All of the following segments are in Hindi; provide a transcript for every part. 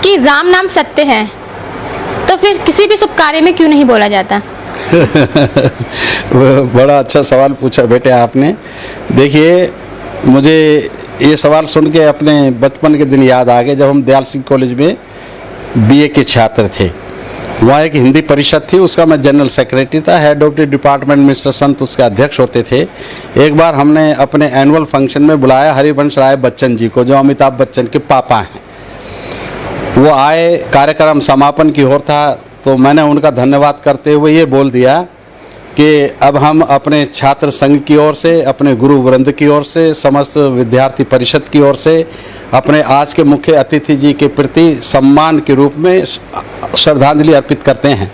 कि राम नाम सत्य है, तो फिर किसी भी शुभ कार्य में क्यों नहीं बोला जाता? बड़ा अच्छा सवाल पूछा बेटे आपने। देखिए, मुझे ये सवाल सुन के अपने बचपन के दिन याद आ गए, जब हम दयाल सिंह कॉलेज में बीए के छात्र थे। वहाँ एक हिंदी परिषद थी, उसका मैं जनरल सेक्रेटरी था। Head of the department mister संत उसके अध्यक्ष होते थे। एक बार हमने अपने एनुअल फंक्शन में बुलाया हरिवंश राय बच्चन जी को, जो अमिताभ बच्चन के पापा हैं। वो आए, कार्यक्रम समापन की ओर था, तो मैंने उनका धन्यवाद करते हुए ये बोल दिया कि अब हम अपने छात्र संघ की ओर से, अपने गुरु वृंद की ओर से, समस्त विद्यार्थी परिषद की ओर से अपने आज के मुख्य अतिथि जी के प्रति सम्मान के रूप में श्रद्धांजलि अर्पित करते हैं।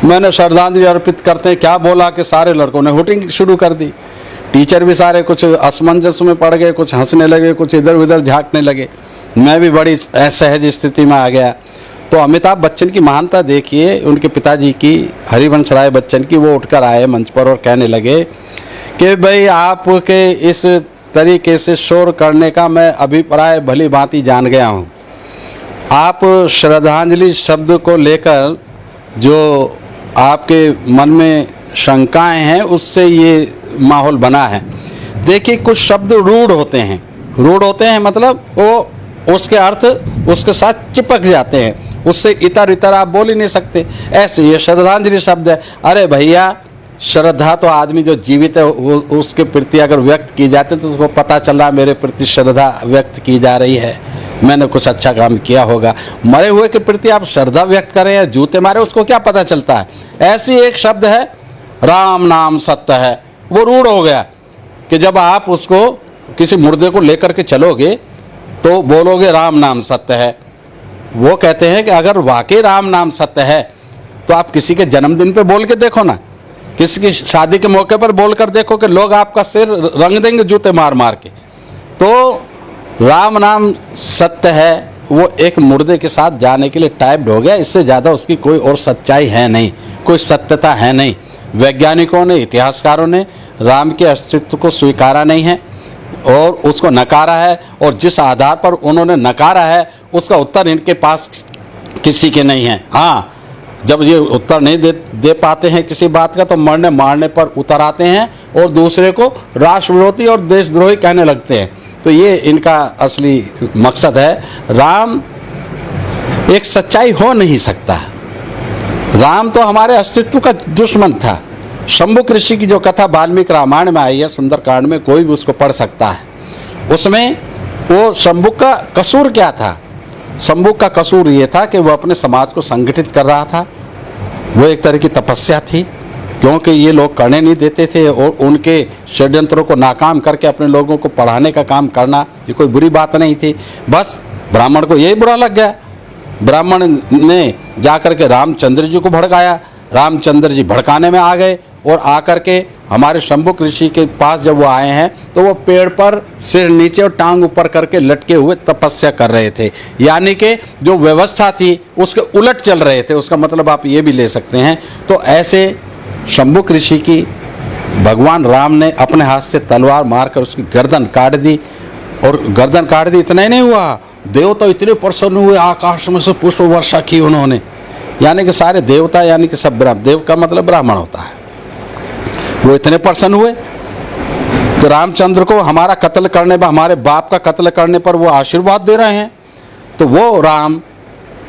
मैंने श्रद्धांजलि अर्पित करते हैं क्या बोला कि सारे लड़कों ने हुटिंग शुरू कर दी। टीचर भी सारे कुछ असमंजस में पड़ गए, कुछ हंसने लगे, कुछ इधर उधर झांकने लगे। मैं भी बड़ी असहज स्थिति में आ गया। तो अमिताभ बच्चन की महानता देखिए, उनके पिताजी की, हरिवंश राय बच्चन की। वो उठकर आए मंच पर और कहने लगे कि भाई आपके इस तरीके से शोर करने का मैं अभिप्राय भली भांति जान गया हूँ। आप श्रद्धांजलि शब्द को लेकर जो आपके मन में शंकाएं हैं, उससे ये माहौल बना है। देखिए, कुछ शब्द रूढ़ होते हैं। रूढ़ होते हैं मतलब वो उसके अर्थ उसके साथ चिपक जाते हैं, उससे इतर इतर आप बोल ही नहीं सकते। ऐसे ये श्रद्धांजलि शब्द है। अरे भैया, श्रद्धा तो आदमी जो जीवित है वो उसके प्रति अगर व्यक्त की जाती है तो उसको पता चल रहा मेरे प्रति श्रद्धा व्यक्त की जा रही है, मैंने कुछ अच्छा काम किया होगा। मरे हुए के प्रति आप श्रद्धा व्यक्त करें या जूते मारे, उसको क्या पता चलता है। ऐसी एक शब्द है राम नाम सत्य है। वो रूढ़ हो गया कि जब आप उसको किसी मुर्दे को लेकर के चलोगे तो बोलोगे राम नाम सत्य है। वो कहते हैं कि अगर वाकई राम नाम सत्य है तो आप किसी के जन्मदिन पे बोल के देखो ना, किसी की शादी के मौके पर बोलकर देखो कि लोग आपका सिर रंग देंगे जूते मार मार के। तो राम नाम सत्य है वो एक मुर्दे के साथ जाने के लिए टाइप्ड हो गया। इससे ज़्यादा उसकी कोई और सच्चाई है नहीं, कोई सत्यता है नहीं। वैज्ञानिकों ने, इतिहासकारों ने राम के अस्तित्व को स्वीकारा नहीं है और उसको नकारा है, और जिस आधार पर उन्होंने नकारा है उसका उत्तर इनके पास किसी के नहीं है। हाँ, जब ये उत्तर नहीं दे पाते हैं किसी बात का, तो मरने मारने पर उतर आते हैं और दूसरे को राष्ट्र विरोधी और देशद्रोही कहने लगते हैं। तो ये इनका असली मकसद है। राम एक सच्चाई हो नहीं सकता। राम तो हमारे अस्तित्व का दुश्मन था। शंभुक ऋषि की जो कथा वाल्मीकि रामायण में आई है, सुंदरकांड में, कोई भी उसको पढ़ सकता है। उसमें वो शंभुक का कसूर क्या था? शंभुक का कसूर ये था कि वो अपने समाज को संगठित कर रहा था। वो एक तरह की तपस्या थी, क्योंकि ये लोग करने नहीं देते थे, और उनके षड्यंत्रों को नाकाम करके अपने लोगों को पढ़ाने का काम करना ये कोई बुरी बात नहीं थी। बस ब्राह्मण को यही बुरा लग गया। ब्राह्मण ने जाकर के रामचंद्र जी को भड़काया। रामचंद्र जी भड़काने में आ गए और आकर के हमारे शंभुक ऋषि के पास जब वो आए हैं तो वो पेड़ पर सिर नीचे और टांग ऊपर करके लटके हुए तपस्या कर रहे थे। यानी कि जो व्यवस्था थी उसके उलट चल रहे थे, उसका मतलब आप ये भी ले सकते हैं। तो ऐसे शंभुक ऋषि की भगवान राम ने अपने हाथ से तलवार मारकर उसकी गर्दन काट दी। और गर्दन काट दी, इतना ही नहीं हुआ, देवता इतने प्रसन्न हुए, आकाश में से पुष्प वर्षा की उन्होंने। यानी कि सारे देवता, यानी कि सब देव का मतलब ब्राह्मण होता है, वो इतने प्रसन्न हुए कि रामचंद्र को हमारा कत्ल करने पर, हमारे बाप का कत्ल करने पर वो आशीर्वाद दे रहे हैं। तो वो राम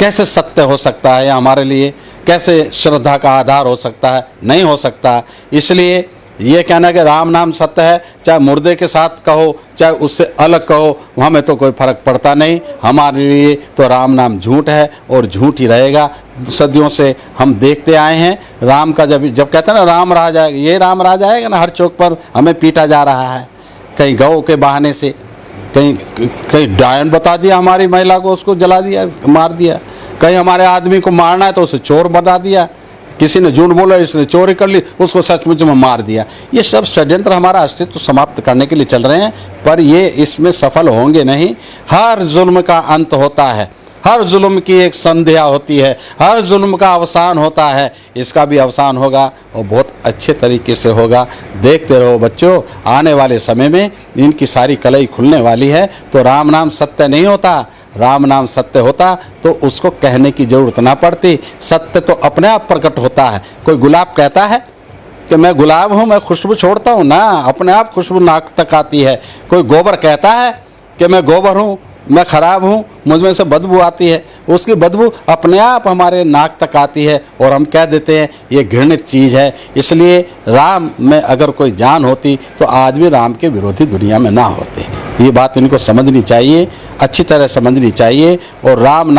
कैसे सत्य हो सकता है, या हमारे लिए कैसे श्रद्धा का आधार हो सकता है? नहीं हो सकता। इसलिए ये कहना कि राम नाम सत्य है, चाहे मुर्दे के साथ कहो चाहे उससे अलग कहो, हमें तो कोई फर्क पड़ता नहीं। हमारे लिए तो राम नाम झूठ है और झूठ ही रहेगा। सदियों से हम देखते आए हैं राम का, जब कहते हैं ना राम राज आएगा, ये राम राज आएगा ना, हर चौक पर हमें पीटा जा रहा है। कहीं गौ के बहाने से, कहीं डायन बता दिया हमारी महिला को, उसको जला दिया, मार दिया। कहीं हमारे आदमी को मारना है तो उसे चोर बता दिया। किसी ने झूठ बोला, इसने चोरी कर ली, उसको सचमुच में मार दिया। ये सब षड्यंत्र हमारा अस्तित्व समाप्त करने के लिए चल रहे हैं, पर ये इसमें सफल होंगे नहीं। हर जुल्म का अंत होता है, हर जुल्म की एक संध्या होती है, हर जुल्म का अवसान होता है। इसका भी अवसान होगा और बहुत अच्छे तरीके से होगा। देखते रहो बच्चों, आने वाले समय में इनकी सारी कलई खुलने वाली है। तो राम नाम सत्य नहीं होता, राम नाम सत्य होता तो उसको कहने की जरूरत ना पड़ती। सत्य तो अपने आप प्रकट होता है। कोई गुलाब कहता है कि मैं गुलाब हूँ, मैं खुशबू छोड़ता हूँ ना, अपने आप खुशबू नाक तक आती है। कोई गोबर कहता है कि मैं गोबर हूँ, मैं खराब हूँ, मुझ में से बदबू आती है, उसकी बदबू अपने आप हमारे नाक तक आती है और हम कह देते हैं ये घृणित चीज़ है। इसलिए राम में अगर कोई जान होती तो आज भी राम के विरोधी दुनिया में ना होते। ये बात इनको समझनी चाहिए, अच्छी तरह समझनी चाहिए। और राम नाम